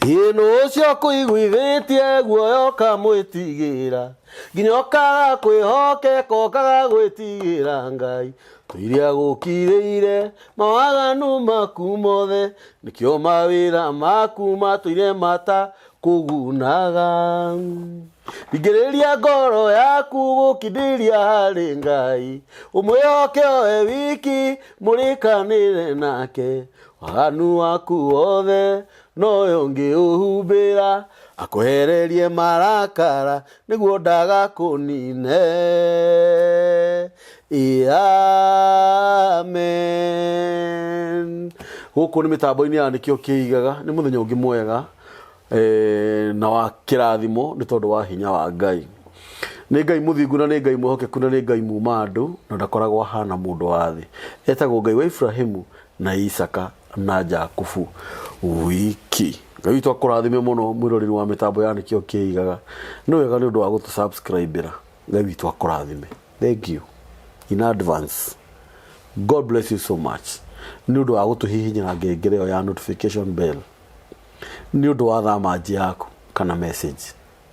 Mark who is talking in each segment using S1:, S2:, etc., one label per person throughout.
S1: ino cio kuiguithitie guoyo kamwitigira nginya okaga kwihokeka okaga gwitigira Ngai tuiria gukiriire mawaganu maku mothe nikio mawira maku matuire mata kugunaga Ngiriria ngoro yaku gukindiria hari Ngai umwihoke we wiki murikanire nake waganu waku wothe no yongi uhumbira akuhererie marakara niguo ndaga kunine amen guku ni mitambo-ini ya nikio kiigaga ni muthenya ungi mwega na wa kirathimo ni tondu wa hinya wa Ngai ni Ngai muthingu na ni Ngai muhokeku na ni Ngai muma andu na ndakoragwo hana mundu wa thi etagwo Ngai wa Ibrahimu na Isaka na Jakubu wiki Ngai witu akurathime muno mwiroreri wa mitambo ya nikio kiigaga no wega ni undu wa gutu subscribe Ngai witu akurathime thank you in advance God bless you so much ni undu wa gutu hihinyira ngengere ya notification bell ni undu wa thamaji yako kana message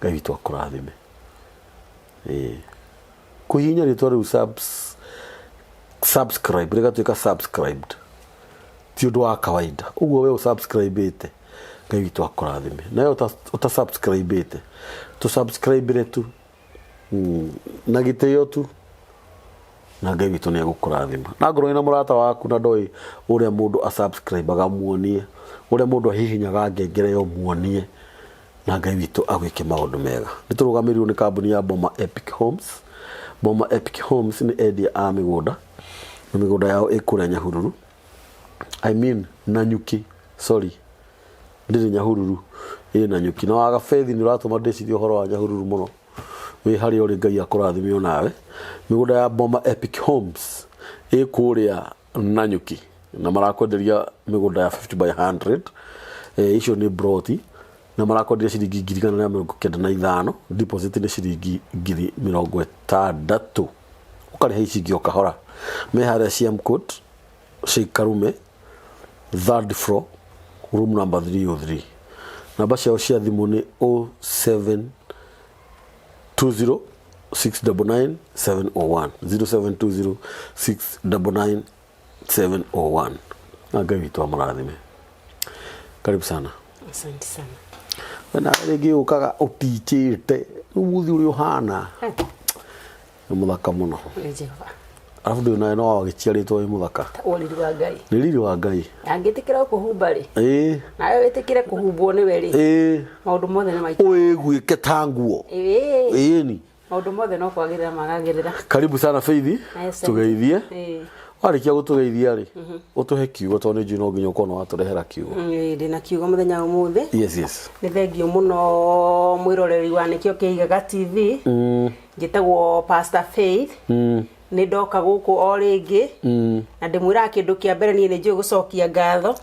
S1: Ngai witu akurathime kuhinya ritwa riu subscribe rega tuika subscribed ti undu wa kawaida uguo we subscribe ite Ngai witu akurathime nayo uta subscribe ite tu subscribe tu na giteyo tu na Ngai witu ni agukurathima na ngoro ina murata waku na ndoi uria mundu a subscribe agamuonie uria mundu ahihinyaga ngengere yo muonie na Ngai witu agwike maundu mega niturugamirwo ni kambuni ya Boma Epic Homes. Boma Epic Homes ni endia a migunda na migunda yao ikuria Nyahururu Nanyuki ndiri Nyahururu Nanyuki na waga Faith ni uratuma ndicithio horo wa Nyahururu muno we hari uri Ngai akurathime nawe migunda ya Boma Epic Homes ikuria Nanyuki na marakwenderia migunda ya 50 by 100 icio ni broti na marakwenderia ciringi 195 deposit ni ciringi 60,000 ukariha icingi okahora me haria CM Court Sheikh Karume 3rd floor room number 303 namba ciao cia thimu ni 0720 699 701 0720 699 701 Ngai witu amurathime karibu sana
S2: asante sana
S1: na regi ukaga utichite umuthi uri uhana muthaka muno arafu ndio no wagichiaritwo wi muthaka
S2: oliri wa Ngai
S1: ni riri wa Ngai
S2: angitikira kuhumba ri nayo witikire kuhumbwo ni weri maundu mothe ni maiki
S1: wigwike tanguo ni
S2: maundu mothe no kwagirira magagirira
S1: karibu sana Faith tugeithie warikia gutugeithia ri utuhe kiugo tondu njino nginya ukono waturehera kiugo
S2: ndina kiugo muthenya umuthi
S1: yes
S2: ni thengio muno mwiroreri wa nikio kiigaga TV ngitagwo Pastor Faith ni ndoka guku o ringi na ndimwira kindu kia mbere ni njui gucokia ngatho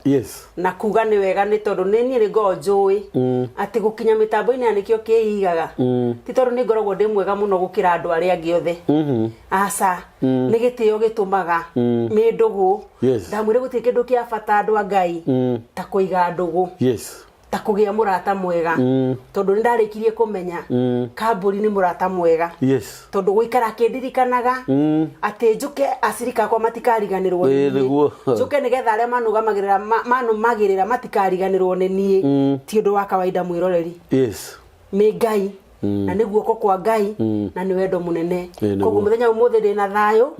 S2: na kuga ni wega ni tondu ni ni ngo njui ati gukinya mitambo-ini nikio kiigaga ti tondu ni ngoragwo ndi mwega muno gukira andu aria angi othe asa ni gitio gitumaga mi ndugu ndamwire guti kindu kia bata andu a Ngai ta kuiga ndugu ta kugia murata mwega tondu ndarikirie kumenya kamburi ni murata mwega tondu guikara kindirikanaga ati njuke acirika kwa matikariganirwo ni njuke nigetha aria manumagirira matikariganirwo ni nie ti undu wa kawaida mwiroreri mi Ngai na niguo kwa Ngai na ni wendo munene koguo muthenya umuthi ndina thayo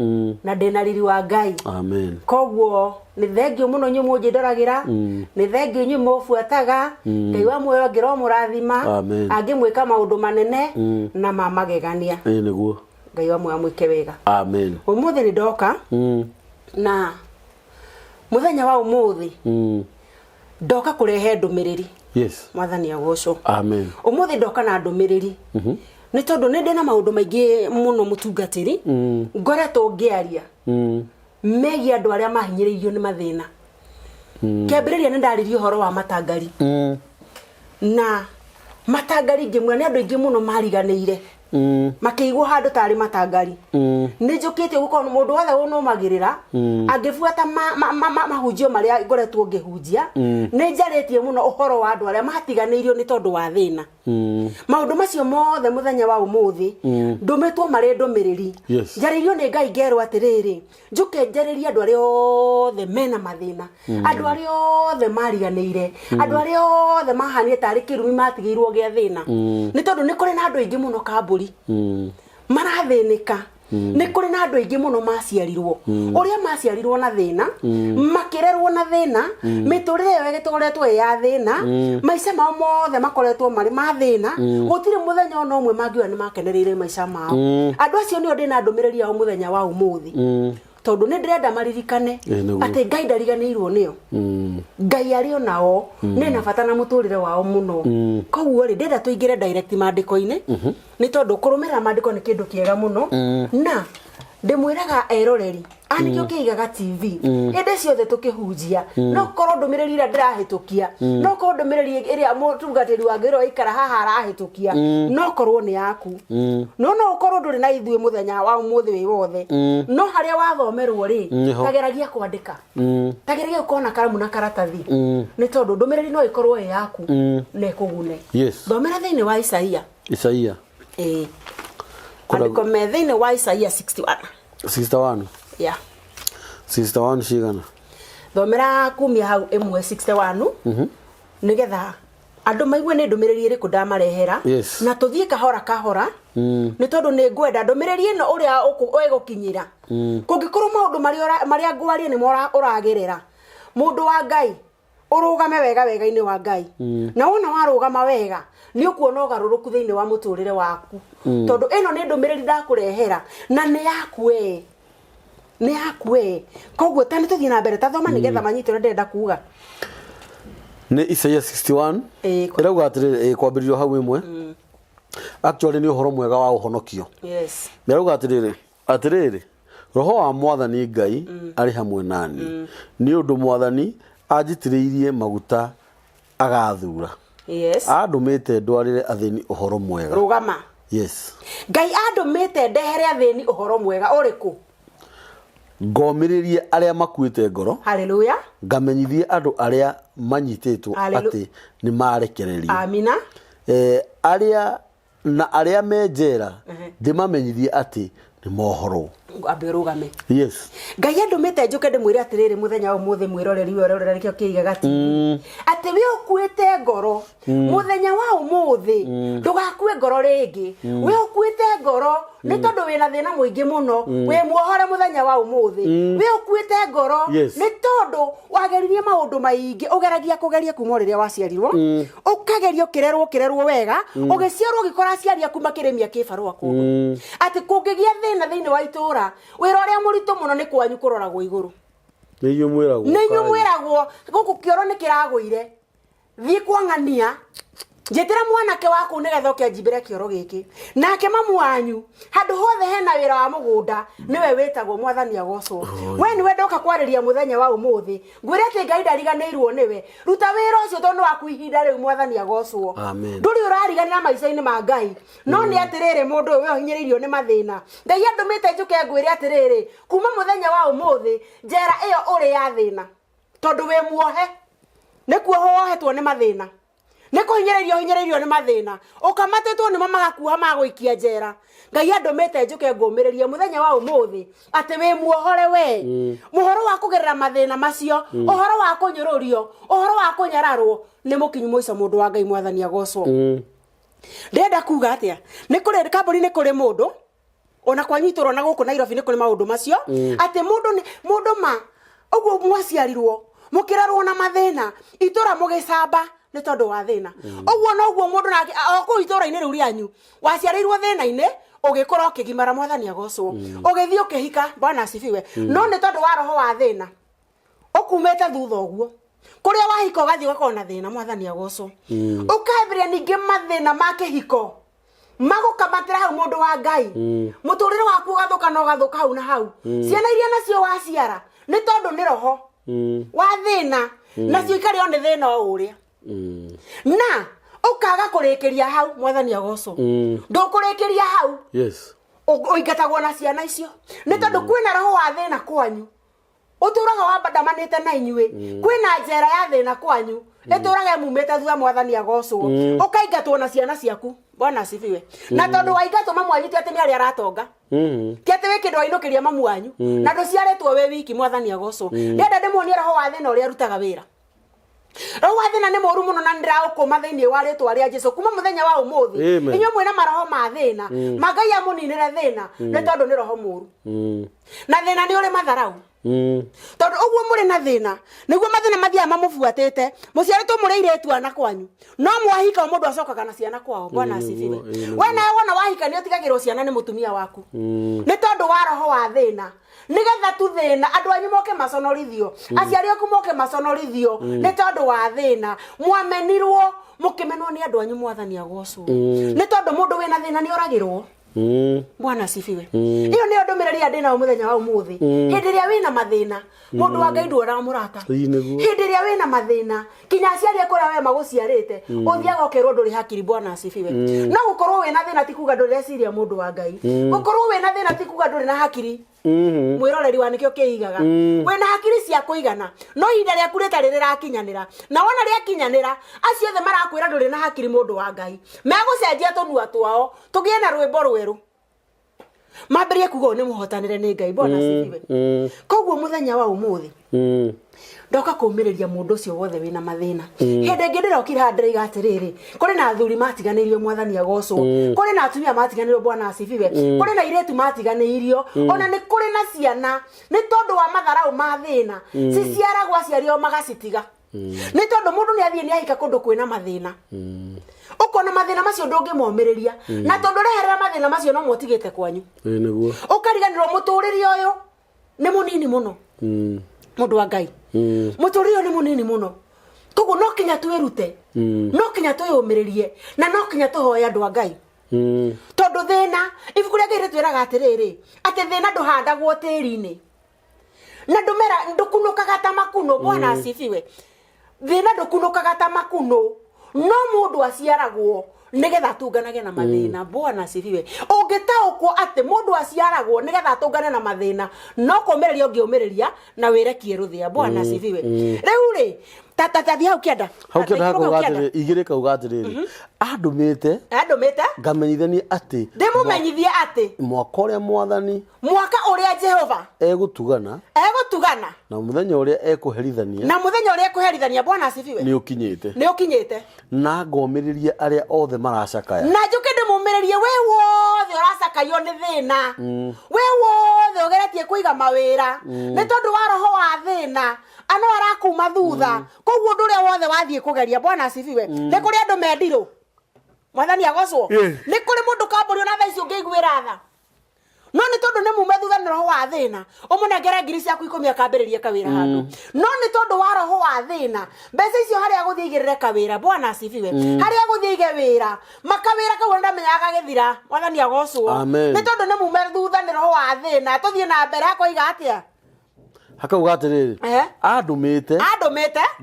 S2: na ndina riri wa Ngai
S1: amen
S2: koguo ni thengio muno nyu munjindaragira ni thengio nyu mufuataga Ngai wa muoyo ngiro murathima angimwika maundu manene na mamagegania
S1: niguo
S2: Ngai wa muoyo mwike wega
S1: amen
S2: umuthi ni ndoka na muthenya wa umuthi ndoka kurehe ndumiriri mwathani agocwo
S1: amen
S2: umuthi ndoka na ndumiriri ni tondu ni ndina maundu maingi muno mutungatiri ngoretwo ngiaria megi andu aria mahinyiririo ni mathina kiambiriria ni ndaririo horo wa matangari na matangari ngimwe ni andu ingi muno mariganiire makiigwo handu tari matangari ni njukite gukorwo mundu wothe unumagirira angifuata mahunjio maria ngoretwo ngihunjia ni njaritie muno uhoro wa andu aria matiganeirio ni tondu wa thina maundu macio mothe muthenya wa umuthi ndumitwo mari ndumiriri njaririo ni Ngai ngerwo atiriri njuke njaririe andu aria othe mena mathina andu aria othe mariganeire andu aria othe mahanie tari kirumi matigiirwo gia thina ni tondu ni kuri na andu aingi muno kamburi marathinika ni kuri na andu aingi muno maciarirwo uria maciarirwo na thina makirerwo na thina miturire yo igitoretwo ya thina maica mao mothe makoretwo mari ma thina gutire muthenya ono umwe mangiwa ni makenereire maica mao andu acio ni ndina ndumiriri ao muthenya wa umuthi tondu ni ndirenda maririkane ati Ngai ndariganirwo nio Ngai ari onao ni na bata na muturire wao muno koguo ri ndenda tuingire direct mandiko-ini ni tondu kurumira mandiko ni kindu kiega muno na ndimwiraga eroreri Anikio Kiigaga TV inde ciothe tukihunjia no korwo ndumiriri ira ndirahitukia no korwo ndumiriri iria mutungatiri wa ngiro ikara haha arahitukia no korwo ni yaku no korwo nduri na ithuĩ muthenya wa umuthi wi wothe no haria wathomerwo ri tageragia kwandika tageragia ukona karamu na karatathi ni tondu ndumiriri no ikorwo yaku na ikugune thomera thiini wa Isaia andiko me thiini wa Isaia 61
S1: yeah 61 cigana
S2: thomera kumia hau 61 nigetha andu maigwe ni ndumiriri iriku ndamarehera na tuthie kahora ni tondu ni ngwenda ndumiriri ino uria ugukinyira kungikorwo maundu maria ngwarie ni uragirira mundu wa Ngai urugame wega ini wa Ngai na wona warugama wega ni ukuona ugaruruku thiini wa muturire waku tondu ino ni ndumiriri ndakurehera na ni yakwe koguo tani tuthie na mbere tathoma nigetha manyitire ndenda kuga
S1: ni Isaia 61 irauga atiri kwambiririo hau imwe actually ni uhoro mwega wa uhonokio irauga atiriri roho wa Mwathani Ngai ari hamwe nani ni undu Mwathani ajitiriirie maguta agathura andumite ndwarire athini uhoro mwega
S2: rugama Ngai andumite ndehere athini uhoro mwega uriku
S1: ngomiririe aria makuite ngoro
S2: haleluya
S1: ngamenyithie andu aria manyititwo ati ni marekererio
S2: amina
S1: aria menjera ndimamenyithie ati ni mohoro
S2: abirugame
S1: Ngai
S2: andumite njuke ndimwire atiriri muthenya wa umuthi mwiroreri Anikio Kiigaga TV ati we ukuite ngoro muthenya wa umuthi ndugakue ngoro ringi we ukuite ngoro ni tondu wina thina muingi muno we muohore muthenya wa umuthi we ukuite ngoro ni tondu wageririe maundu maingi ugeragia kugeria kuma riria waciarirwo ukageria kirerwo wega ugiciarwo ugikora aciari aku makiremia kibarua kundu ati kungigia thina thiini wa itura wira uria muritu muno ni kwanyu kuroragwo iguru
S1: ninyu
S2: mwiragwo guku kioro ni kiragwire thie kwangania njitira mwanake waku nigetha ukenjimbire kioro giki nake mamu wanyu handu hothe hena wira wa mugunda niwe witagwo Mwathani agocwo we niwe ndoka kwariria muthenya wa umuthi ngwire ati Ngai ndariganirwo niwe ruta wira ucio tondu waku ihinda riu Mwathani agocwo nduri urariganira maica-ini ma Ngai no ni atiriri mundu we uhinyiririo ni mathina Ngai andumite njuke ngwire atiriri kuma muthenya wa umuthi njera iyo uri ya thina tondu we muohe nikuo wohetwo ni mathina Neko hinyererio ni mathina ukamatetwo ni magakuha maguikia njera Ngai andumite njuke ngumiririe muthenya wa umuthi ati we muohore we muhoro wa kugerera mathina macio uhoro wa kunyururio uhoro wa kunyararwo ni mukinyu muica mundu wa Ngai Mwathani agocwo ndenda kuga atia ni kuri kamburi ni kuri mundu ona kwanyitoro na guku Nairobi ni kuri maundu macio ati mundu ma uguo mwaciarirwo mukirarwo na mathina itura mugicamba ni tondu wa thina uguo no guo mundu na ku itura-ini riu rianyu waciarirwo thina-ini ugikora ukigimara Mwathani agocwo ugithie ukihika Bwana asifiwe no ni tondu wa roho wa thina ukumete thutha uguo kuria wahika ugathie ugakona thina Mwathani agocwo ukabiria ningi mathina ma kihiko magukamatira hau mundu wa Ngai muturire waku ugathuka no gathuka hau na hau ciana iria nacio waciara ni tondu ni roho wa thina nacio ikari one thina o uria na ukaga kurekeria hau mwathani agoco ndukurekeria hau
S1: yes
S2: uingatagwo na ciana icio ni tondu kwina roho wa thina kwanyu uturaga wambandamanite na inyui kwina njera ya thina kwanyu ituraga mumite thutha mwathani agocwo ukaingatwo na ciana ciaku Bwana asifiwe na tondu waingatwo mamu wanyu ti ati ni ari aratonga ti ati wiki ndwainukiria mamu wanyu na nduciaritwo we wiki mwathani agocwo ndenda ndimuonie roho wa thina uria arutaga wira roho wa thina ni moru muno na ndiraukuma thiini wa ritwa ria Jesu kuma muthenya wa umuthi inyo mwina maroho ma thina magai amuninire thina ni tondu ni roho moru na thina ni uri matharau tondu uguo muri na thina niguo mathina mathia mamubuatite muciari tu muri iretu ana kwanyu no mwahika mundu acokaga na ciana kwao Bwana asifiwe wena wona wahika ni utigagirwo ciana ni mutumia waku ni tondu wa roho wa thina nigetha tu thina andu anyu moke maconorithio aciari aku moke maconorithio ni tondu wa thina mwamenirwo mukimenwo ni andu anyu mwathani agocwo ni tondu mundu wina thina ni oragirwo Bwana asifiwe iyo ni ndumiriri ya ndina muthenya wa umuthi hindi ria wina mathina mundu wa Ngai ndwara murata hindi ria wina mathina kinya aciari akuria we maguciarite uthiaga ukerwo nduri hakiri Bwana asifiwe no gukorwo wina thina ti kuga ndurieciria mundu wa Ngai gukorwo wina thina ti kuga nduri na hakiri mwiroreri wa nikio kiigaga wina hakiri cia kuigana no hinda ria kurita rirakinyanira na wona ria kinyanira acio the marakwira nduri na hakiri mundu wa Ngai megucenjia tunua twao tugie na rwimbo rweru maberie kugo ni muhotanire ni Ngai Bwana asifiwe koguo muthenya wa umuthi ndoka kumiriria mundu cio wothe wina mathina hende ngidirokira ndiriga atiriri kuri na athuri matiganirio mwathani agocwo kuri na atumia matiganirio Bwana asifiwe kuri na iretu matiganirio ona ni kuri na ciana ni tondu wa matharau ma thina ciciaragwo aciario magacitiga ni tondu mundu ni athie ni ahika kundu kwina mathina ukona mathina macio ndungimomiriria na tondu reherera mathina macio no mutigite kwanyu niguo ukariganirwo muturiri uyu ni munini muno mundu wa Ngai muturiri ni munini muno koguo no kinya twirute no kinya twiyumiririe na no kinya tuhoya andu a Ngai tondu thina ibuku ria Ngai twiraga atiriri ati thina nduhandagwo tiri-ini na ndumera ndukunukaga ta makuno Bwana asifiwe thina ndukunukaga ta makuno no mundu aciaragwo nigetha tunganage na mathina Bwana asifiwe ungitaukwo ati mundu aciaragwo nigetha tungane na mathina no kumereria ungiumiriria na wirekie ruthia Bwana asifiwe riu ri tatathi hau kienda
S1: hakugatire igirika ugatire andumite ngamenyithania ati
S2: ndimumenyithie ati
S1: mwaka uria mwathani
S2: mwaka uria Jehova
S1: egutugana na muthenya uria ekuherithania Bwana asifiwe ni ukinyite na ngomiririe aria othe maracakaya na njuke ndimumiririe we wothe uracakayo ni thina we wothe ugeretie kuiga mawira ni tondu wa roho wa thina ano arakuma thutha koguo nduria wothe wathie kugeria Bwana asifiwe ni kuri andu mendirwo mwathani agocwo ni kuri mundu kamburio na thaici ungiiguira tha no ni tondu ni mume thutha ni roho wa thina umunengere ngiri ciaku 10 akambiririe kawira handu no ni tondu wa roho wa thina mbeca icio haria guthigirire kawira Bwana asifiwe haria guthige wira makawira kau ndamenyaga githira mwathani agocwo ni tondu ni mume thutha ni roho wa thina tuthie na mbere akoiga atia hakaugatiriri andumite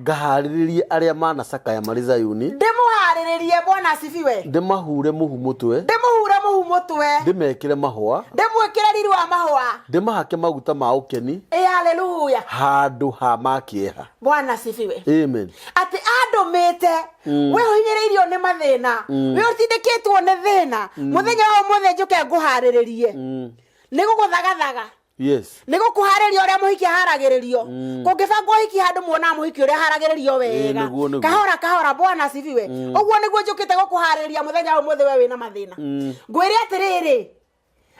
S1: ngahariririe aria manacakaya mari Zayuni
S2: ndimuhariririe Bwana asifiwe
S1: ndimahure muhu mutwe ndimekire mahwa
S2: ndimwikire riri wa mahwa
S1: ndimahake maguta ma ukeni
S2: haleluya
S1: handu ha makieha
S2: Bwana asifiwe
S1: amen
S2: ati andumite we hinyiriirio ni mathina we utindikitwo ni thina muthenya wa mothe njuke nguhariririe niguguthagathga
S1: yes
S2: nigo kuhareria uria muhiki haragiririo kungibangwo hiki handu muona muhiki uria haragiririo wega kahora Bwana asifiwe uguo niguo njukite gukuhareria muthenya wa mothe we wina mathina ngwire atiriri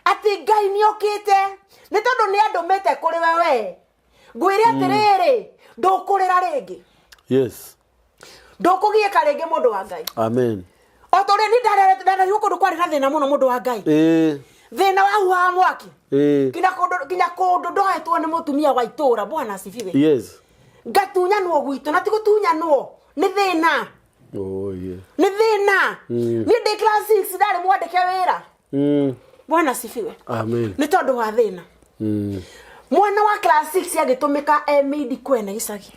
S2: ati Ngai ni okite ni tondu ni andumite kuri we ngwire atiriri ndukurira ringi
S1: yes
S2: ndukugieka ringi mundu wa Ngai
S1: amen
S2: otore ni ndara yuko kwari na thina muno mundu wa Ngai thina wa mwaki kinya kundu ndoetwo ni mutumia wa itura Bwana asifiwe
S1: yes
S2: ngatunyanwo gwitu na tigutunyanwo ni thina ni thina ni de class 6 ndari mwandike wira Bwana asifiwe
S1: amen
S2: ni tondu wa thina mwana wa class 6 agitumika emidi kwene gicagi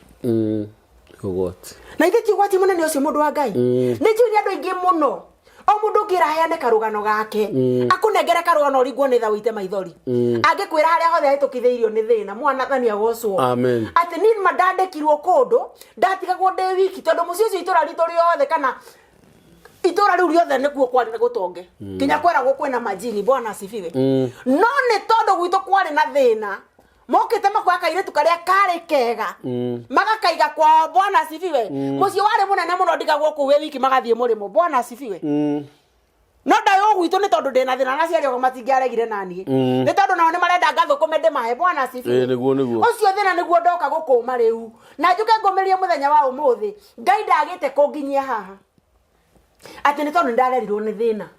S1: ugwati
S2: na ithe ti ugwati munene ucio mundu wa Ngai ni njui ni andu aingi muno o mundu ngira heane karugano gake akunengere karugano oringwo ni tha wite maithori angikwira haria hothe hitukitheirio ni thina mwana thani agocwo
S1: amen
S2: ati ni mandandekirwo kundu ndatigagwo ndi wiki tondu mucio ucio itura ritu riothe kana itura riu riothe nikuo kwari na gutonge kinya kweragwo kwina majini bwana asifiwe no ni tondu gwitu kwari na thina mokite makoya kairetu karia kari kega magakaiga kwa bwana asifiwe mucio wari munene muno ndigagwo ku we wiki magathie murimo bwana asifiwe no ndayo gwitu ni tondu ndina thina na ciario matingiaregire nani ni tondu nao ni marenda ngatho komende mahe bwana asifiwe
S1: niguo
S2: ucio thina niguo ndoka gukuma riu na njuke ngomerie muthenya wa umuthi Ngai ndagite kunginyia haha ati ni tondu ndarerirwo ni thina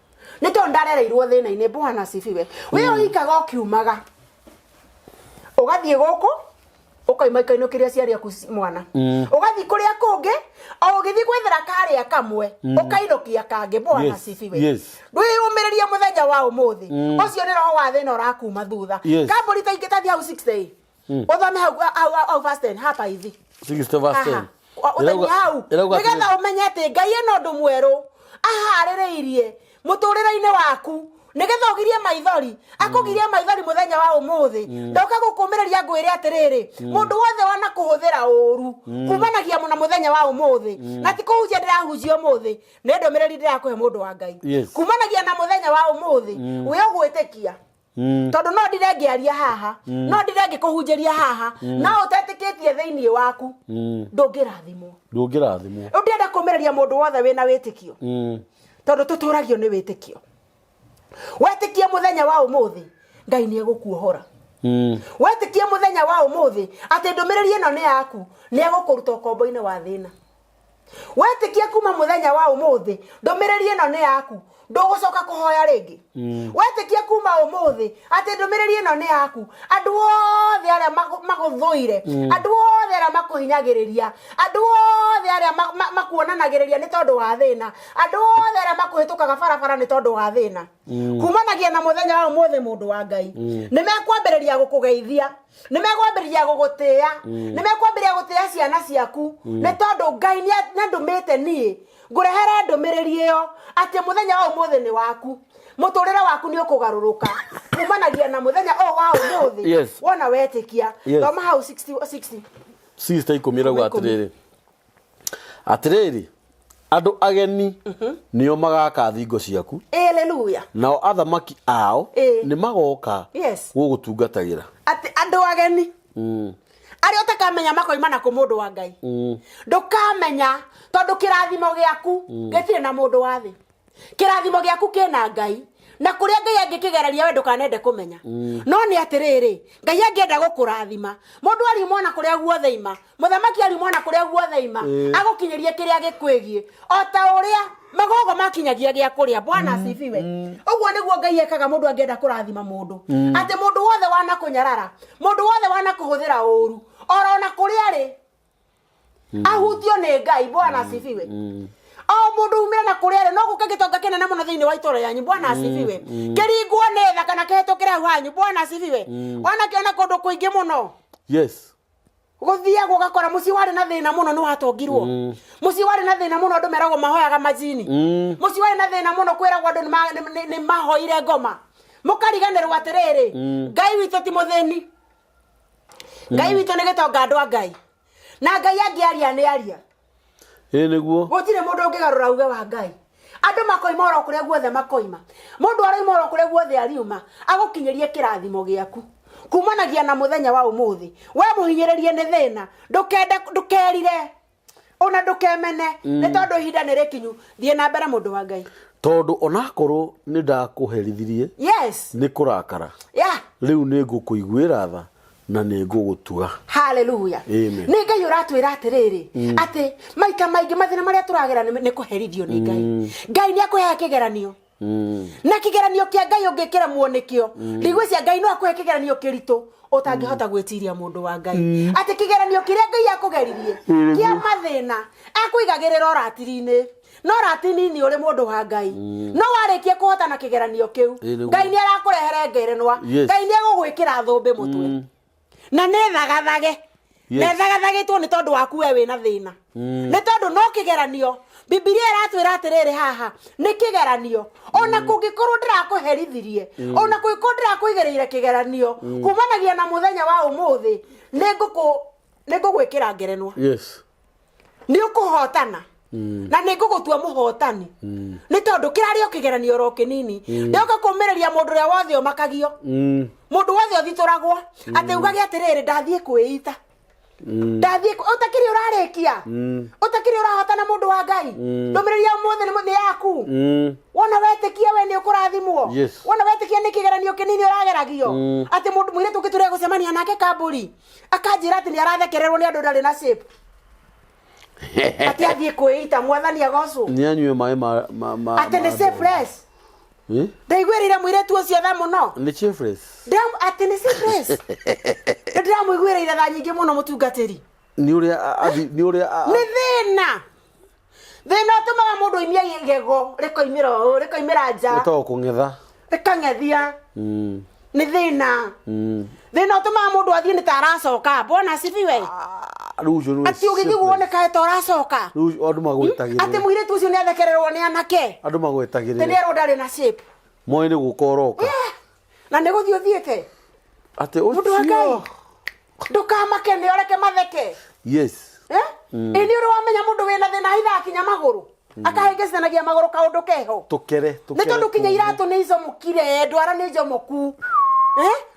S2: ni tondu ndarerirwo thina ine bwana asifiwe we uikaga ukiumaga ugathie guku ukaimaikaino kiria ciaria ku mwana ugathie kuria kungi o ugithi gwethera karia kamwe ukairokia kange bwana asifiwe ndui umiriria muthenya wa umuthi ucio ni roho wa thina urakuma thutha kamburi ta ingitathi au 60 uthome au fast 10 hapa hivi
S1: 60 fast 10
S2: uthenya hau nigetha umenye ati Ngai eno ndu mweru ahaririirie muturire-ini waku nigetha ugirie maithori akugirie maithori muthenya wa umuthi ndoka gukumireria ngwire atiriri mundu wothe wana kuhuthira uru kumanagia muna muthenya wa umuthi na ti kuhujia ndirahujia umuthi ni ndomereri ndirakuhe mundu wa Ngai kumanagia na muthenya wa umuthi we ugwitikia tondu no ndirengiaria haha no ndirengikuhunjiria haha na utetikitie thiini waku ndungirathimwo undienda kumireria mundu wothe wina witikio tondu tuturagio ni witikio wetikie muthenya wa umuthi Ngai ni egukuohora wetikie muthenya wa umuthi ati ndumiriri ino ni yaku ni egukuruta ukombo-ini wa thina wetikie kuma muthenya wa umuthi ndumiriri ino ni yaku ndugucoka kuhoya ringi wetikie kuma umuthi ati ndumiriri ino ni yaku andu othe aria maguthuire andu othe aria makuhinyagiriria andu othe aria makuonanagiriria ni tondu wa thina andu othe aria makuhitukaga barabara ni tondu wa thina kumanagia na muthenya wa umuthi mundu wa Ngai ni mekwambiriria gukugeithia ni mekwambiriria gugutia ni mekwambiriria gutia ciana ciaku ni tondu Ngai ni ndumite nie ngurehere ndumiriri iyo ati muthenya wa umuthi ni waku muturire waku ni ukugaruruka kumanagia na muthenya wa umuthi wona wetikia thoma hau 60
S1: sister ikumira atiriri andu ageni nio magaka thingo ciaku
S2: haleluya
S1: nao athamaki ao ni magoka gugutungatagira
S2: ati andu ageni ari utakamenya makoimana ku mundu wa Ngai ndukamenya tondu kirathimo giaku gitire na mundu wa thi kirathimo giaku kina Ngai na kuria Ngai angikigereria we ndukanende kumenya no ni atiriri Ngai angienda gukurathima mundu ari mwana kuria guothe ima muthamaki ari mwana kuria guothe ima agukinyerie kiria gikwigie o ta uria magogo makinyagia gia kuria bwana asifiwe uguo niguo Ngai ekaga mundu angienda kurathima mundu ati mundu wothe wana kunyarara mundu wothe wana kuhuthira uru orona kuria ri ahutio ni Ngai bwana asifiwe o mundu umira na kuria ri no gukagitonga kinene muno thiini wa itora yanyu bwana asifiwe kiringwo netha kana kihetukire hanyu bwana asifiwe wana kiona kundu kuingi muno guthia gugakora muci wari na thina muno ni watongirwo muci wari na thina muno andu meragwo mahoyaga majini muci wari na thina muno kwiragwo andu ni mahoire ngoma mukariganirwo atiriri Ngai witu ti muthini Ngai witu ni gitonga andu a Ngai na Ngai angiaria ni aria
S1: niguo
S2: gutire mundu ungigarura uge wa Ngai andu makoima oro kuria guothe makoima mundu araima oro kuria guothe ariuma agukinyerie kirathimo giaku kumanagia na muthenya wa umuthi we muhinyiririe ni thina ndukerire ona ndukemene ni tondu ihinda ni rikinyu thie na mbere mundu wa Ngai
S1: tondu onakorwo ni ndakuherithirie ni kurakara riu ni ngukuiguira tha na ni ngugutuga
S2: haleluya
S1: amen
S2: ni Ngai uratwira atiriri ati maika maingi mathina maria turagera ni kuherithio ni Ngai Ngai ni akuhe kigeranio na kigeranio kia Ngai ungikira muonikio ligwecia Ngai no akuhe kigeranio kirito utangihota gwetiria mundu wa Ngai ati kigeranio kiria Ngai akugeririe kia mathina akuigagirira oratiri-ini no ratini ni uri mundu wa Ngai no warikie kuhota na kigeranio kiu Ngai ni arakurehere ngerenwa Ngai ni agugwikira thumbi mutwe na ne thagathage ne thagathagitwo ni tondu waku we wina thina nĩ tondũ no kĩgeranio Bibilia ĩratwĩra atĩrĩrĩ haha nĩ kĩgeranio ona kũngĩkorwo ndĩrakũherithirie ona kũngĩkorwo ndĩrakũigĩrĩire kĩgeranio kumanagia na mũthenya wa ũmũthĩ nĩngũgwĩkĩra ngerenwa nĩ ũkũhotana na nĩngũgũtua mũhotani nĩ tondũ kĩrarĩ o kĩgeranio ro kĩnini nĩoka kũmĩrĩria mũndũ ũrĩa wothe ũmakagio mũndũ wothe ũthitũragwo atĩ ugage atĩrĩrĩ ndathiĩ kwĩita ndathiĩ ũtakĩrĩ ũrarĩkia ũtakĩrĩ ũrahotana mũndũ wa Ngai ndũmĩrĩria mũthĩ nĩ yaku wona wetĩkia we nĩ ũkũrathimwo wona wetĩkia nĩ kĩgeranio kĩnini ũrageragio atĩ mũndũ mũirĩtu ũkĩtũrĩa gũcemania nake kambũri akanjĩra atĩ nĩ arathekererwo nĩ andũ ndarĩ na shape ati athiĩ kwĩita mwathani agocwo
S1: nĩ anyue maĩ
S2: atĩ nĩ shapeless ndaiguĩrĩire mũirĩtu ũcio tha mũno
S1: nĩ shapeless
S2: atĩ nĩ shapeless ndĩramũiguĩrĩire tha nyingĩ mũno mũtungatĩri
S1: nĩ ũrĩa
S2: nĩ thĩna ũtũmaga mũndũ oimie igego rĩkoimĩra nja
S1: ũtagwo kũng'etha
S2: rĩkang'ethia nĩ thĩna ũtũmaga mũndũ athiĩ nĩ ta aracoka bona cibiwe ati ũgĩthiĩ woneka ta ũracoka
S1: andũ magwĩtagĩrĩra
S2: atĩ mũirĩtu ũcio nĩ athekererwo nĩ anake
S1: andũ magwĩtagĩrĩra
S2: nĩ erwo ndarĩ na shape
S1: moĩ nĩ gũka ũroka
S2: na nĩ gũthiĩ ũthiĩte
S1: atĩ
S2: mũndũ wa Ngai ndũkamake nĩ ũreke matheke nĩ ũrĩ wamenya mũndũ wĩna thĩna hitha akinya magũrũ akahĩngĩcanagia magũrũ kaũndũ keho
S1: tũkere
S2: nĩ tondũ kinya iratũ nĩ icomokire ndwara nĩ njomoku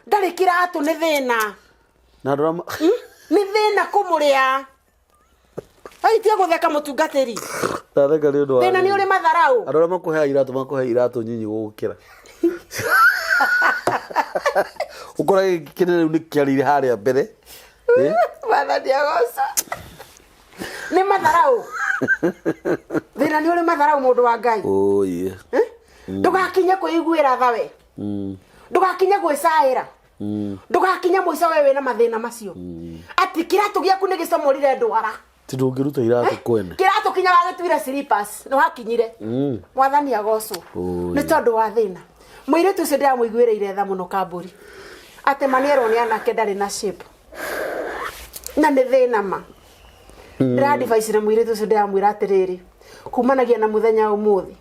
S2: ndarĩ kĩratũ nĩ thĩna nĩ thĩna kũmũrĩa aitia gũtheka mũtungatĩri thĩna nĩ ũrĩ matharaũ
S1: andũ arĩa makũheaga iratũ nyinyi gũgũkĩra ukora kinene ni kiarire haria mbere
S2: wathani agoca ni matharau thina ni uri matharau mundu wa Ngai ndugakinye kuiguira thawe ndugakinye gwicaira ndugakinye muico wewe na mathina macio ati kiratu giaku ni gicomorire ndwara
S1: tidungiruta iratu kwene
S2: kiratu kinya wagituire slippers no hakinyire mwathani agocwo ni tondu wa thina muiritu ucio ndiramuiguireire tha muno kamburi ati manierwo ni anake ndari na shape na ni thina ma ndradvice na muiritu ucio ndiramwira atiriri kumanagia na muthenya umuthi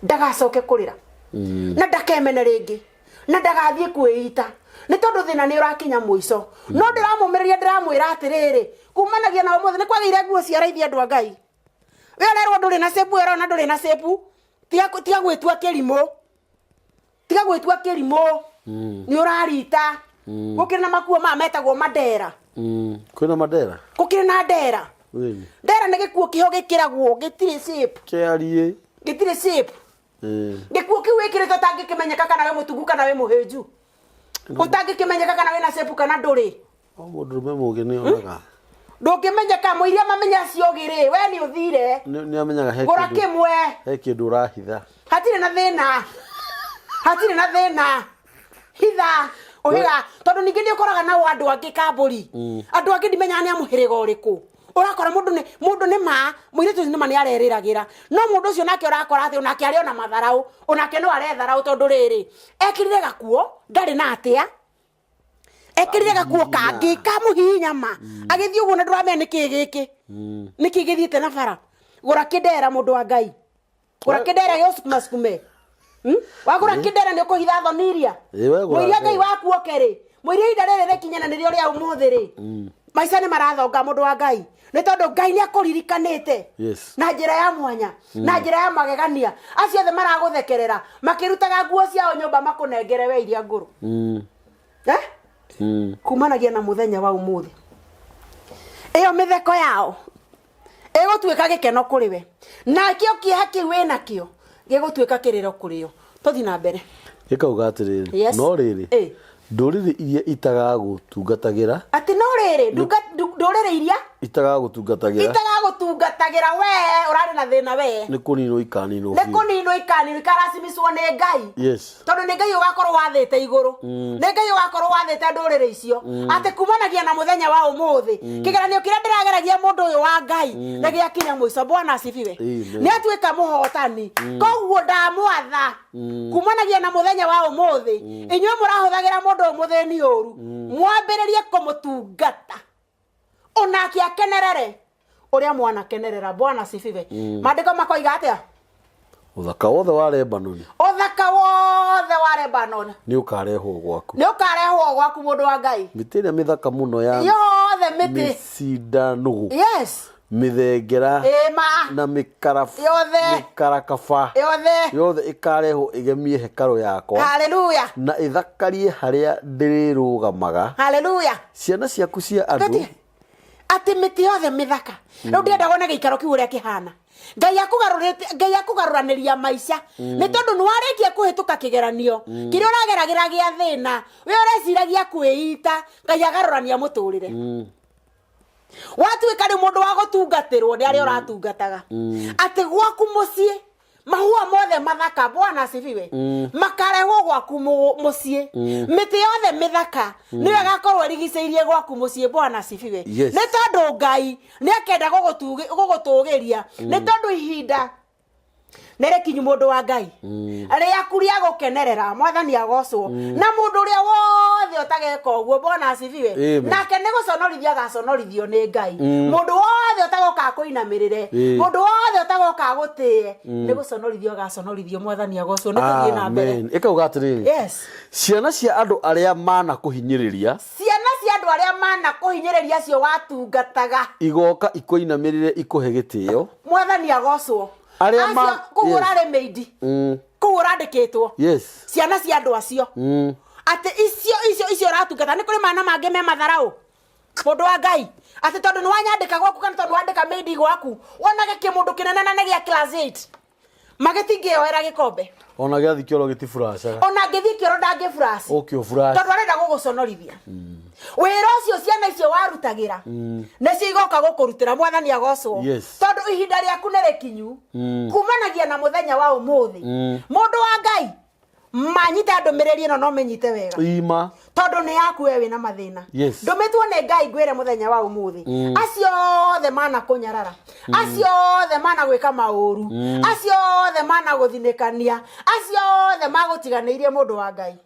S2: ndagacoke kurira na ndakemene ringi na ndagathie kwĩita ni tondu thina ni urakinya muico no ndiramumereria ndiramwira atiriri kumanagia na umuthi ni kwagire nguo cia raithia andu a Ngai we urerwo nduri na shape we urona nduri na shape tia gwitua kirimo tiga gwitua kirimo ni urarita gukira na makuo ma metagwo madera
S1: kwina madera
S2: gukira na ndera ndera ni gikuo kiho gikiragwo gitire shape
S1: kiarie
S2: gitire shape gikuo kiu wikirite tangikimenyeka kana we mutungu kana we muhĩnju utangikimenyeka kana we na shape kana nduri
S1: o mundu memuge ni onaga
S2: ndũngĩmenyeka mũiria mamenya ciogĩrĩ we nĩ ũthire
S1: ni amenyaga
S2: gũra kĩmwe
S1: he kĩndũ ũrahitha
S2: hatirĩ na thĩna hitha ũhĩga tondũ ningĩ nĩ ũkoraga nao andũ angĩ kambũri andũ angĩ ndimenyaga nĩ amũhĩrĩga ũrĩkũ urakora mundu ni ma muiritu ni mani arerĩragĩra no mundu ucio nake urakora atĩ onake arĩ ona matharau onake no aretharau tondu rĩrĩ ekirire gakuo ndarĩ na atĩa ekirire gakuo kangi kamuhihinya ma agĩthiĩ ũguo na ndũramenya nĩkĩ gĩkĩ nĩkĩ gĩthiĩte na bara gũra kĩndera mundu wa Ngai gũra kĩndera gĩosukuma sukume wagũra kĩndera nĩ ũkũhitha thoniria mũiria Ngai waku okerĩ mũiria ihinda rĩrĩ rĩkinyana nĩrĩo rĩa ũmũthĩ rĩ maica nĩ marathonga mundu wa Ngai nĩ tondũ Ngai nĩ akũririkanĩte na njĩra ya mwanya na njĩra ya magegania acio othe maragũthekerera makĩrutaga nguo ciao nyũmba makũnengere we iria ngũrũ kumanagia na muthenya wa ũmũthĩ ĩyo mĩtheko yao ĩgũtuĩka gĩkeno kũrĩ we nakĩo kĩeha kĩu wĩnakĩo gĩgũtuĩka kĩrĩro kũrĩ o tũthi na mbere
S1: gĩkauga atĩrĩrĩ no rĩrĩ ndũrĩrĩ iria itagagũtungatagĩra
S2: atĩ no rĩrĩ ndũrĩrĩ iria
S1: itagagũtungatagĩra
S2: we ũrarĩ na thĩna we
S1: nĩ kũninwo ikaninwo
S2: ikaracimicwo nĩ Ngai tondũ nĩ Ngai ũgakorwo wathĩte igũrũ nĩ Ngai ũgakorwo wathĩte ndũrĩrĩ icio atĩ kumanagia na mũthenya wa ũmũthĩ kĩgeranio kĩrĩa ndĩrageragĩa mũndũ ũyũ wa Ngai na gĩakinya mũico Bwana asifiwe nĩ atuĩka mũhotani koguo ndamwatha kumanagia na mũthenya wa ũmũthĩ inyuĩ mũrahũthagĩra mũndũ mũthĩni ũru mwambĩrĩrie kũmũtungata onake akenerere uria mwana kenerera bwana sifiwe maandiko makoiga atia
S1: uthaka wothe wa Lebanon ni ukarehwo gwaku
S2: mundu wa Ngai
S1: miti ĩrĩa mĩthaka mũno ya
S2: yothe miti
S1: mĩcindanugu
S2: yes
S1: mĩthengera na mĩkarakaba yothe ikarehwo igemie hekalu yakwa
S2: haleluya
S1: na ithakarie haria ndirirugamaga
S2: haleluya
S1: ciana ciaku cia andu
S2: ati miti yothe mithaka riu ndienda gona giikaro kiu uria kihana Ngai akugaruraniria maica ni tondu ni warikia kuhituka kigeranio kiria urageragira gia thina we ureciragia kwĩita Ngai agarurania muturire watuika ni mundu wa gutungatirwo ni aria uratungataga ati gwaku mucii mahua mothe mathaka bwana asifiwe makarehwo gwaku mucii miti yothe mithaka niwe gakorwo rigiceirie gwaku mucii bwana asifiwe ni tondu Ngai ni akenda gugutugiria ni tondu ihinda nerekinyu mundu wa Ngai riaku ria gukenerera mwathani agocwo na mundu uria wothe utageka uguo bwana asifiwe nake ni guconorithio agaconorithio ni Ngai mundu wothe utagoka kuinamirire mundu wothe utagoka gutie ni guconorithio agaconorithio mwathani agocwo ni tuthie na mbere
S1: ikauga atiriri ciana cia andu aria mana kuhinyiriria cio watungataga igoka ikoinamirire ikuhe gitio
S2: mwathani agocwo aria kugura remeidi kugura ndikitwo ciana cia andu acio ati icio ratungata ni kuri mana mange me matharau mundu wa Ngai ati tondu ni wanyandika gwaku kana tondu wandika meidi gwaku wonage kimundu kinene na gia class 8 magitingioera gikombe
S1: ona giathi kioro gitifuracaga
S2: ona ngithi kioro ndangifuraca
S1: ukio furaca
S2: tondu arenda guguconorithia wira ucio ciana icio warutagira nicio igoka gukurutira mwathani agocwo tondu ihinda riaku nirikinyu kumanagia na muthenya wa umuthi mundu wa Ngai manyita ndumiriri ino no menyite wega
S1: ima
S2: tondu ni yaku wewe na mathina ndumitwo ni Ngai ngwire muthenya wa umuthi acio othe mana kunyarara acio othe mana gwika mauru acio othe mana guthinikania acio othe magutiganirie mundu wa Ngai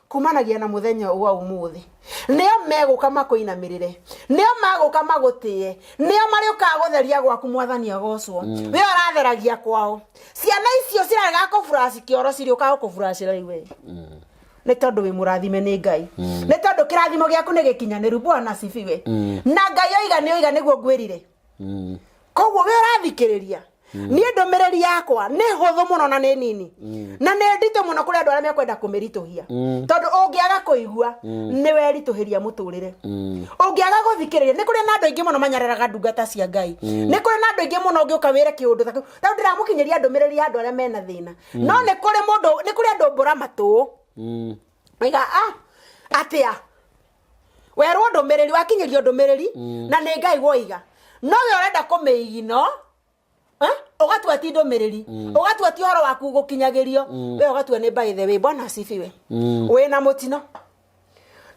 S2: kumanagia na muthenya wa umuthi nio meguka makuinamirire nio maguka magutie nio marioka gutheria gwaku mwathani agocwo we aratheragia kwao ciana icio cirarega kufuraci kioro cirioka kufuracira iwe ni tondu wi murathime ni Ngai ni tondu kirathimo giaku ni gikinyaniru bwana asifiwe na Ngai oiga niguo ngwirire koguo we urathikiriria ni ndomereri yakwa ni huthu muno na ni nini na ni ndito muno kuri andu aria mekwenda kumirituhia tondu ungiaga kuigua ni werituhiria muturire ungiaga guthikiriria ni kuri na andu aingi muno manyararaga ndungata cia Ngai ni kuri na andu aingi muno ungiuka wire kiundu tondu ndiramukinyiria ndomereri ya andu aria mena thina no ni kuri andu mbura matu iga atia werwo ndomereri wakinyirio ndomereri na ni Ngai woiga no we urenda kumeigino ugatua ti ndomereri ugatua ti horo waku gukinyagirio we ugatua ni by the way bwana asifiwe we na mutino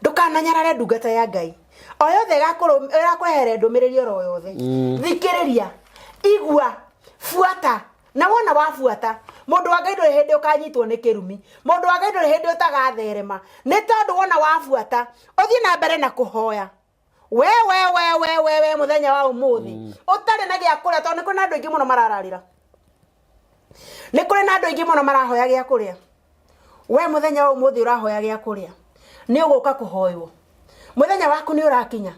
S2: ndukananyarare ndungata ya Ngai oyothe gakurehere ndomereri oro yothe thikiriria igua fuata na wona wafuata mundu wa Ngai nduri hindi ukanyitwo ni kirumi mundu wa Ngai nduri hindi utagatherema ni tondu wona wafuata uthii na mbere na kuhoya we muthenya wa umuthi utari na gia kuria tondu kuna andu ingi muno marararira ni kuri na andu ingi muno marahoya gia kuria we muthenya wa umuthi urahoya gia kuria ni uguka kuhoywo muthenya waku ni urakinya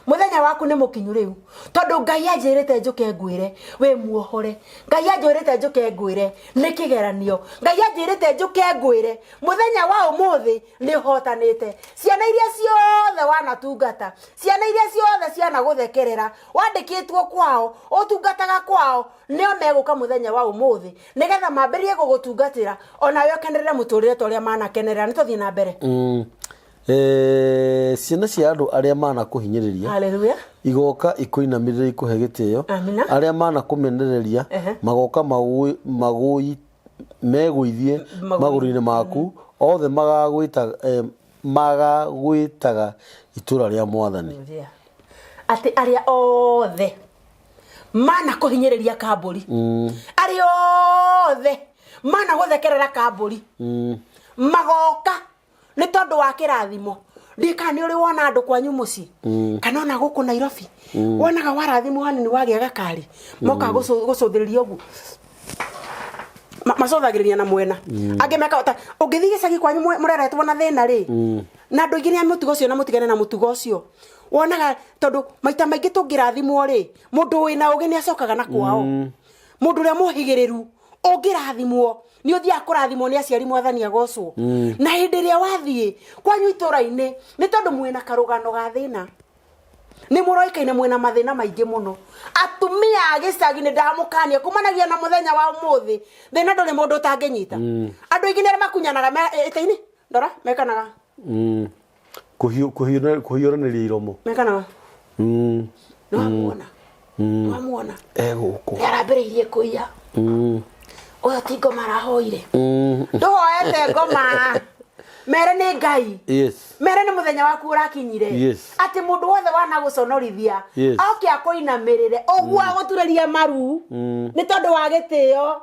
S2: muthenya waku ni mukinyu riu tondu Ngai anjirite njuke ngwire we muohore Ngai anjirite njuke ngwire ni kigeranio Ngai anjirite njuke ngwire muthenya wa umuthi ni hotanite ciana iria ciothe wanatungata ciana iria ciothe ciana guthekerera wandikitwo kwao utungataga kwao nio meguka muthenya wa umuthi nigetha mambirie gugutungatira ona we kenerere muturire toria manakenerera nituthie na mbere
S1: ciana cia andu aria mana kuhinyiriria
S2: haleluya
S1: igoka ikuinamirira ikuhe gitio aria mana kumenereria magoka meguithie magurine maku othe magagwitaga itura ria mwathani
S2: ati aria othe mana kuhinyiriria kamburi aria othe mana guthekerera kamburi magoka ni tondu wa kirathimo ndika ni uri wona andu kwanyu muci kana ona guku Nairobi wonaga warathimwo hanini wagia gakari moka gucuthiriria ugu macothagiria na mwena ange meka ota ungithi gicagi kwanyu mureretwo na thina ri na andu ingi ni mutugo cio na mutigane na mutugo cio wonaga tondu maita maingi tungirathimwo ri mundu wina ugi ni acokaga na kwao mundu ria muhigiriru ungirathimwo ni uthia kurathimwo ni aciari mwathani agocwo na hindi ria wathie kwanyu itura-ini ni tondu mwina karugano ga thina ni muroikaine mwina mathina maingi muno atumia agicagi ni ndamukania kumanagia na muthenya wa umuthi thina nduri mundu utanginyita andu ingi ni makunyanaga itaini ndora mekanaga
S1: kuhiuraniria iromo
S2: mekanaga Nwamuona
S1: guku
S2: yarambiriirie kuia uyo ti ngoma arahoire nduhoete ngoma mere ni Ngai mere ni muthenya waku urakinyire ati mundu wothe wana guconorithia oke akuinamirire uguo agutureria maru ni tondu wa gitio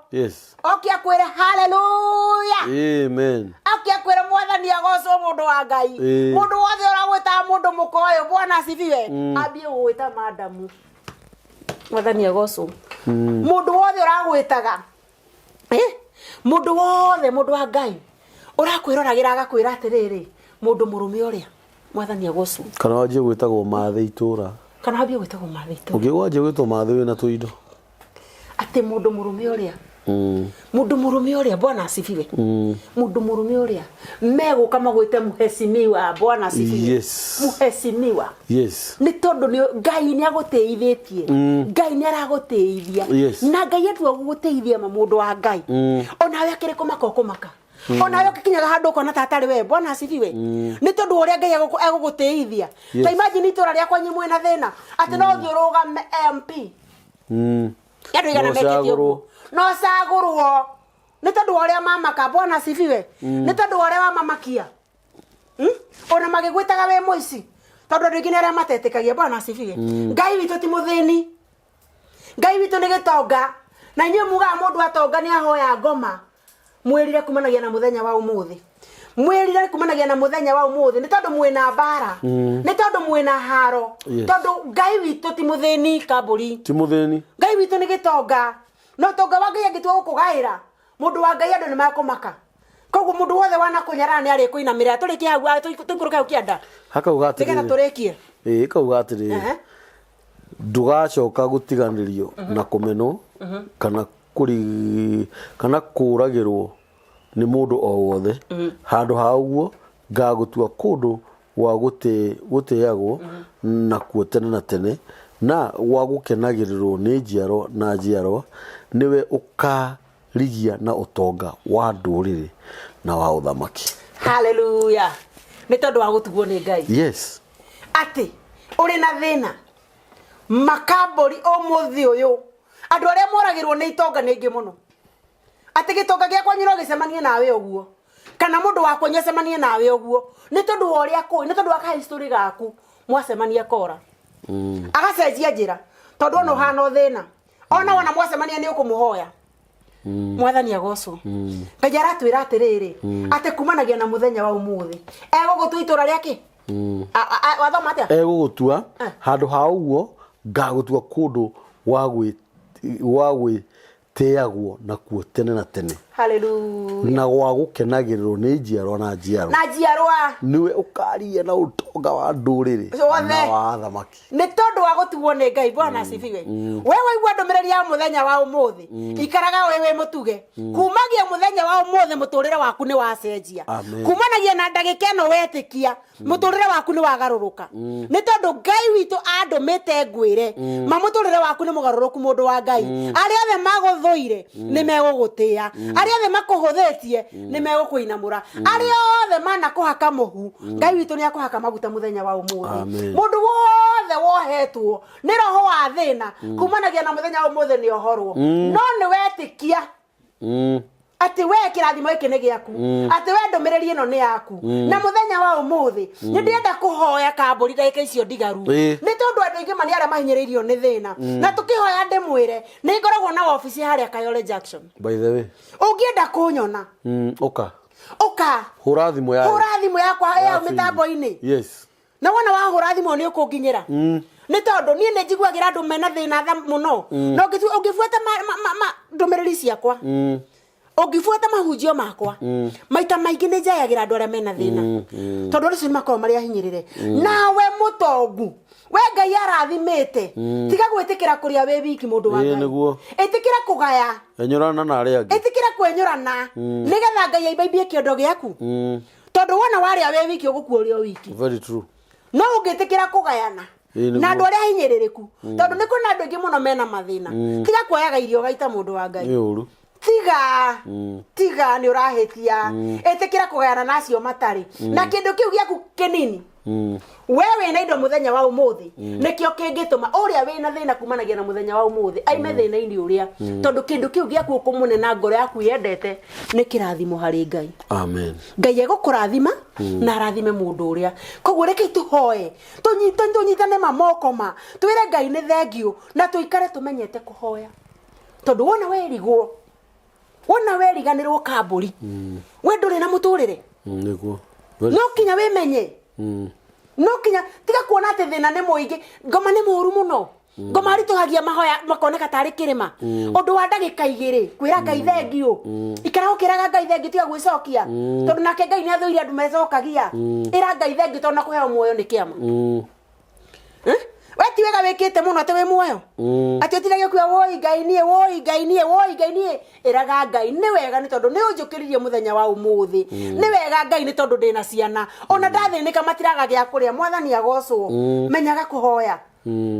S2: oke akwire haleluya
S1: amen
S2: oke akwire mwathani agocwo mundu wa Ngai mundu wothe uragwita mundu mukoyo Bwana asifiwe ambie gwita madamu mwathani agocwo mundu wothe uragwitaga mundu wothe mundu wa Ngai urakwirораgira agakwira atiriri mundu murume uria mwathani agocwo
S1: kana wajie gwitagwo mathe itura
S2: kana wajie gwitagwo mathe itura
S1: ugi wajie gwitwo mathe wina tuindo
S2: ati mundu murume uria mundu murume uria Bwana asifiwe mundu murume uria meguka magwite muheshimiwa Bwana asifiwe muheshimiwa ni tondu ni Ngai ni aguteithetie Ngai ni araguteiithia na Ngai etu aguteiithia mundu wa Ngai ona we akire kumaka kumaka ona yo kikinyaga handu kona tatari we Bwana asifiwe ni tondu uria Ngai aguguteiithia ta imagine itura ria kwanyu mwena thina ati no thiuruga MP yandu igana meketio no sagurwo ni tondu uria mamaka Bwana asifiwe ni tondu uria wa mamakia ona magigwitaga we muici tondu andu ingine aria matetekagia Bwana asifiwe Ngai witu ti muthini Ngai witu ni gitonga na inyu muga mundu atonga ni ahoya ngoma mwirire kumanagia na muthenya wa umuthi mwirire kumanagia na muthenya wa umuthi ni tondu mwina bara ni tondu mwina haro tondu Ngai witu ti muthini kaburi
S1: ti muthini
S2: Ngai witu ni gitonga no tonga wa Ngai agitua gukugaira mundu wa Ngai andu ni makumaka koguo mundu wothe wana kunyara ni ari kuinamira turiki hau tukuruka ukianda
S1: haka ugati
S2: tigana turikie
S1: kauga atiri ndugacoka gutiganirio na kumeno kana kuragirwo ni mundu o wothe handu hauguo ngagutua kundu wa guteagwo na kuo tene na tene na wa gukenagirirwo ni njiaro na njiaro niwe ukarigia na utonga wa nduriri na wa uthamaki
S2: haleluya ni tondu wa gutugwo ni Ngai ati uri na thina makambori omuthi uyu andu aria moragirwo ni itonga ningi muno ati gitonga gia kwanyu no gicemanie nawe uguo kana mundu wa kwanyu acemanie nawe uguo ni tondu wa uria koi ni tondu wa history gaku mwacemania kora agacenjia njira tondu ono hana thina ona wana mwacemania ni ukumuhoya mwathani agocwo Ngai aratwira atiriri ati kumanagia na muthenya wa umuthi egugutua itura riake wathoma atia
S1: egugutua handu ha uguo ngagutua kundu wa gwiteagwo na kuo tene na tene
S2: haleluya
S1: na gwa gukenagirirwo ni njiarwa na njiarwa niwe ukaria na utonga wa nduriri na wa thamaki
S2: ni tondu wa gutugwo ni Ngai Bwana asifiwe wewe igwa ndumiriri ya muthenya wa umuthi ikaraga wewe mutuge kumagia muthenya wa umuthi muturire waku ni wacenjia kumanagia na ndagika no wetikia muturire waku ni wagaruruka ni tondu Ngai witu andumite ngwire mamuturire waku ni mugaruruku mundu wa Ngai aria othe maguthuire ni megugutia aria othe makuhuthetie ni megukuinamura aria othe mana kuhaka muhu Ngai witu ni akuhaka maguta muthenya wa umuthi mundu wothe wohetwo ni roho wa thina kumanagia na muthenya wa umuthi ni ohorwo no ni wetikia ati we kirathimo iki ni giaku ati we ndumiriri ino ni yaku na muthenya wa umuthi ni ndienda kuhoya kamburi ndagika icio ndigaru ni tondu andu ingi mani aria mahinyiriirio ni thina na tukihoya ndimwire ni ngoragwo na office haria Kayole Junction
S1: by the way
S2: ungienda kunyona oka
S1: hura thimu
S2: yakwa ya mitambo-ini
S1: yes
S2: na wona wa hura thimu ni ukunginyira ni tondu ni njiguagira andu mena thina muno no ungifuata ndumiriri ciakwa ungifuata mahunjio makwa maita maingi ni njayagira andu aria mena thina tondu ricio ni makoro maria hinyirire nawe mutongu we Ngai arathimite tiga gwitikira kuria we wiki mundu wa Ngai itikira kugaya
S1: enyurana na aria angi
S2: itikira kwenyurana nigetha Ngai aibaibie kiondo giaku tondu wona waria we wiki ugukua uri o wiki
S1: very true
S2: no ungitikira kugayana na andu aria hinyiririku tondu ni kuna andu aingi muno mena mathina tiga kuoyaga irio gaita mundu wa Ngai
S1: ni uru
S2: tiga ni urahitia itikira kugayana nacio matari na kindu kiu giaku kinini wewe na indo muthenya wa umuthi nikio kingituma uria wina thina kumanagia na muthenya wa umuthi aime thina ini uria tondu kindu kiu giaku kumune na ngoro yaku yendete ni kirathimo hari Ngai
S1: amen
S2: Ngai egukurathima na arathime mundu uria koguo reke tuhoe tunyitane mamokoma twire Ngai ni thengio na tuikare tumenyete kuhoya tondu wona weriganirwo kamburi we nduri na muturire
S1: niguo
S2: no kinya wimenye no kinya tiga kuona ati thina ni muingi ngoma ni muru muno ngoma rituhagia mahoya makoneka tari kirima undu wa ndagika 2 kwira Ngai thengio ikara ukiraga Ngai thengio tiga gwicokia tondu nake Ngai ni athuire andu mecokagia ira Ngai thengio tondu nakuheo muoyo ni kiama we tiwega wikite muno ati wi muoyo ati utiragio kwa woi Ngai nie iraga Ngai ni wega ni tondu ni unjukiririe muthenya wa umuthi ni wega Ngai ni tondu ndina ciana ona ndathinika matiraga gya kuria mwathani agocwo menyaga kuhoya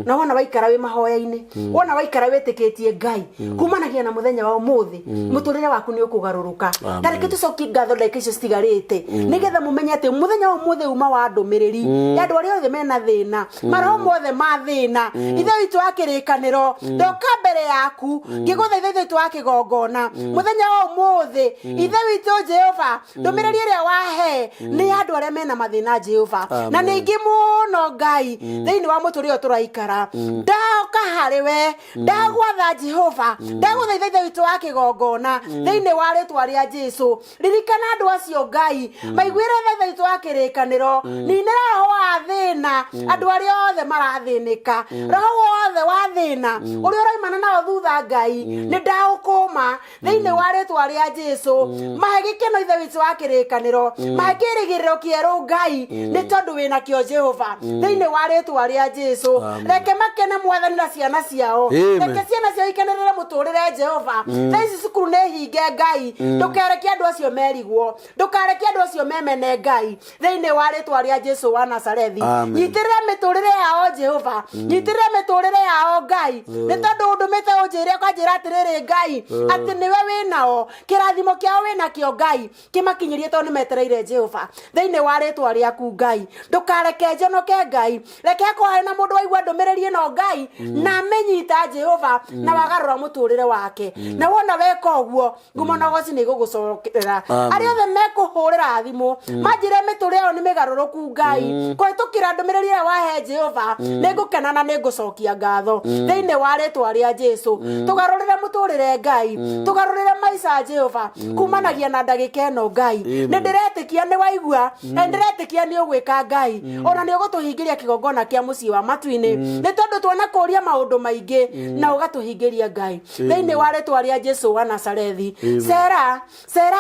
S2: na wona waikara wi mahoya-ini wona waikara witikitie Ngai kumanagia na muthenya wa umuthi muturire waku ni ukugaruruka tareke tucoki ngatho ndagika icio citigarite nigetha mumenye ati muthenya wa umuthi uma wa ndumiriri andu aria othe mena thina maroho mothe ma thina ithe witu wa kirikaniro ndoka mbere yaku ngiguthaitha ithe witu wa kigongona muthenya wa umuthi ithe witu Jehova ndumiriri iria wahe ni andu aria mena mathina Jehova na ni ingi muno Ngai thiini wa muturire turaikara ndoka hariwe ndagwatha Jehova ndaguthaitha ithe witu wa kigongona thiini wa ritwa ria Jesu ririkana andu acio Ngai maiguire ithe witu wa kirikaniro ninira roho wa thina andu aria othe marathinika roho wothe wa thina uria uraimana nao thutha Ngai ni ndaukuma thiini wa ritwa ria Jesu mahe gikeno ithe witu wa kirikaniro mahe kirigiriro kieru Ngai ni tondu wina kio Jehova thiini wa ritwa ria Jesu reke makene mwathani na ciana ciao reke ciana ciao ikenerere muturire Jehova thaici cukuru ne hinge Ngai ndukareke andu acio merigwo ndukareke andu acio memene Ngai thiini wa ritwa ria Jesu wa Nazarethi nyitirira miturire yao Jehova nyitirira miturire yao Ngai ni tondu undumite unjire kwanjira atiriri Ngai ati niwe winao kirathimo kiao wina kio Ngai kimakinyirie tondu metereire Jehova thiini wa ritwa riaku Ngai ndukareke njonoke Ngai reke kohe na mundu waigua ndumiriri ino Ngai na menyita Jehova na wagarura muturire wake na wona weka uguo ngumo na goci ni gugucokera ari othe mekuhurira thimu manjire miturire yo ni migaruruku Ngai kwitukira ndumiriri ya wahe Jehova ningukena na ningucokia ngatho thiini wa ritwa ria Jesu tugarurire muturire Ngai tugarurire maica Jehova kumanagia na ndagika ino Ngai ni ndiretikia ni waigua na ndiretikia ni ugwika Ngai ona ni ugutuhingiria kigongona kia mucii wa matu-ini ni tondu tuona kuria maundu maingi na ugatuhingiria Ngai thiini wa ritwa ria Jesu wa Nazarethi cera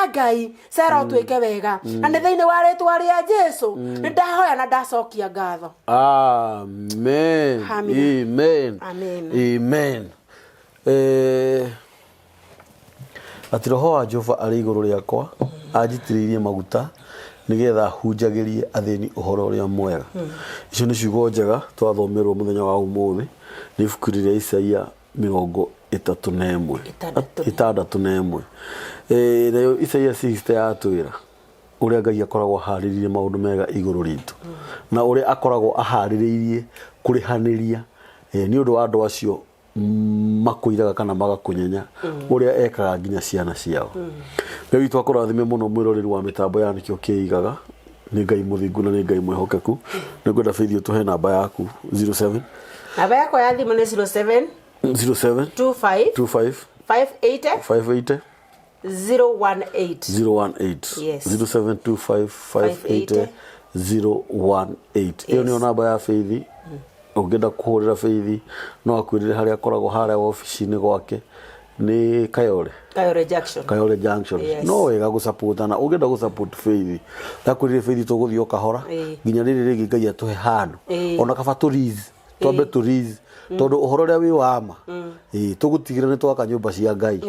S2: Ngai cera utwike wega na ni thiini wa ritwa ria Jesu ni ndahoya na ndacokia ngatho
S1: amen amen ati roho wa Jehova ari iguru riakwa anjitiririe maguta nigetha hunjagirie athini uhoro uria mwega icio ni ciugo njega twathomerwo muthenya wa umuthi ni ibuku ria Isaia 61 nayo Isaia 60 yatwira uria Ngai akoragwo hariririe maundu mega iguru ritu na uria akoragwo ahaririirie kurihaniria ni undu wa andu acio makuiraga kana magakunyenya uria ekaga nginya ciana ciao Ngai witũ akũrathime muno mwiroreri wa mitambo ya nikio kiigaga ni Ngai muthingu na ni Ngai mwehokeku ni ngwenda Faith tuhe namba yaku 07
S2: namba yako ya thimu ni 07
S1: 25 580
S2: 018.
S1: 018.
S2: Yes.
S1: 0725580018. Iyo niyo namba ya Faith. Ungenda kuhurira Faith no akwirire haria akoragwo haria ofici-ini gwake ni Kayole Junction.
S2: Yes.
S1: No wega gucapotana ungenda gusupport Faith takwirire Faith tuguthio kahora nginya riri ringi Ngai atuhe handu ona kaba turiz twambe turiz tondu uhoro ria wi wama tugutigira ni twaka nyumba cia Ngai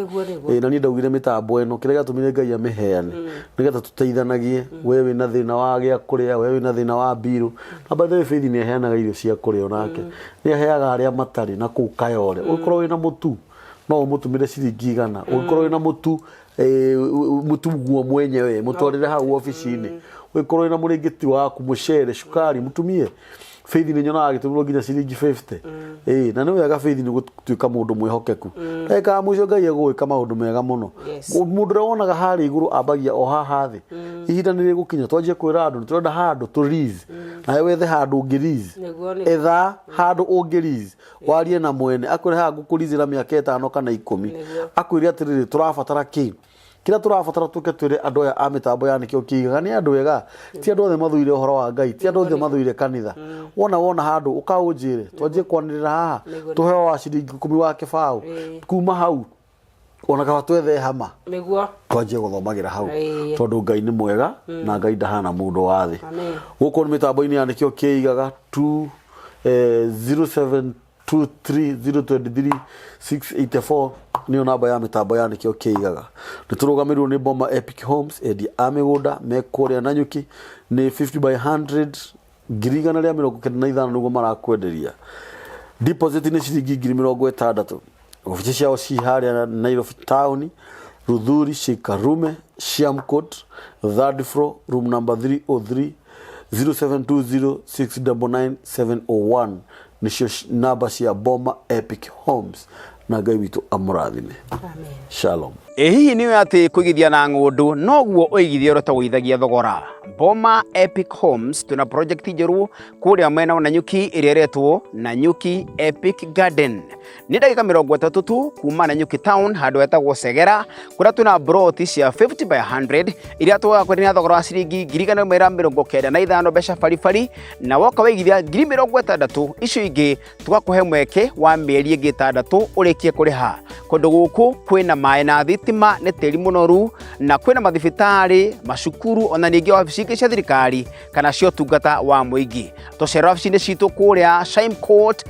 S1: na ni ndaugire mitambo eno kire gatumire Ngai amiheane nigetha tuteithanagie we wina thina wa gia kuria we wina thina wa biru na by the way Faith ni aheanaga irio cia kuria onake ni aheaga aria matari na ku Kayole ukorwo wina mutu no umutumire ciringi 100 ukorwo wina mutu mutu guo mwenyewe mutwarire hau ofici-ini ukorwo wina muringiti waku mucere shukari mutumie Faith ni nyonaga gitumirwo nginya ciringi 50 na ni wega Faith ni gutuika mundu mwihokeku eka muico Ngai egwika maundu mega muno mundu rawonaga hari iguru ambagia o haha thi ihinda ni rigukinya twanjie kwira andu turenda handu turiz na wethe handu ungiriz etha handu ungiriz warie na mwene akwire ha ngukurizira miaka 5 kana 10 akwire atiriri turabatara ki kira turabatara tuke twire andu aya a mitambo ya nikio kiigaga ni andu ega ti andu othe mathuire uhoro wa Ngai ti andu othe mathuire kanitha wona handu ukaunjire twanjie kwanirira haha tuheo wa ciringi 10 wa kibao kuma hau ona kaba twethe hama niguo twanjie guthomagira hau tondu Ngai ni mwega na Ngai ndahana mundu wa thi guku ni mitambo-ini ya nikio kiigaga 0723023684 niyo namba ya mitambo ya nikio kiigaga niturugamirwo ni Boma Epic Homes endi amigunda mekuria Nanyuki ni 50 by 100 girigana ria 95 niguo marakwenderia deposit ni ciringi 60,000 ofici ciao ci haria Nairobi town Ruthuri Shikarume Shamcourt third floor room number 303 0720699701 nicio namba cia Boma Epic Homes na Ngai witu amurathime. Amen. Shalom.
S3: Hihi niwe ati kuigithia na ngundu noguo uigithia ro tawithagia thogora. Boma Epic Homes tuna project njeru kuria mwena wa Nanyuki iria retwo Nanyuki Epic Garden. Ni ndagika 30 tu kuma Nanyuki town handu etagwo Segera kuria tuna broti cia 50 by 100 iria twa kwendia thogora wa ciringi 195 mbeca farifari na woka waigithia 60,000 icio ingi tugakuhe mweke wa mieri ingi 6 urikie kuriha kundu guku kwina mai na thitima ni tiri munoru na kwina mathibitari macukuru ona ningi ofici cia thirikari kana cio tungata wa muingi tucera ofici-ini citu kuria Shime Court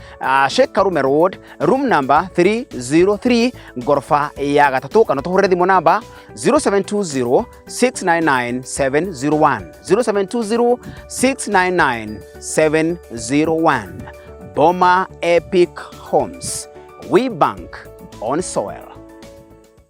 S3: Shikarume Road room number 303 ngorofa ya gatatu kana tuhure thimu namba 0720699701 0720699701 Boma Epic Homes. We bank on soil.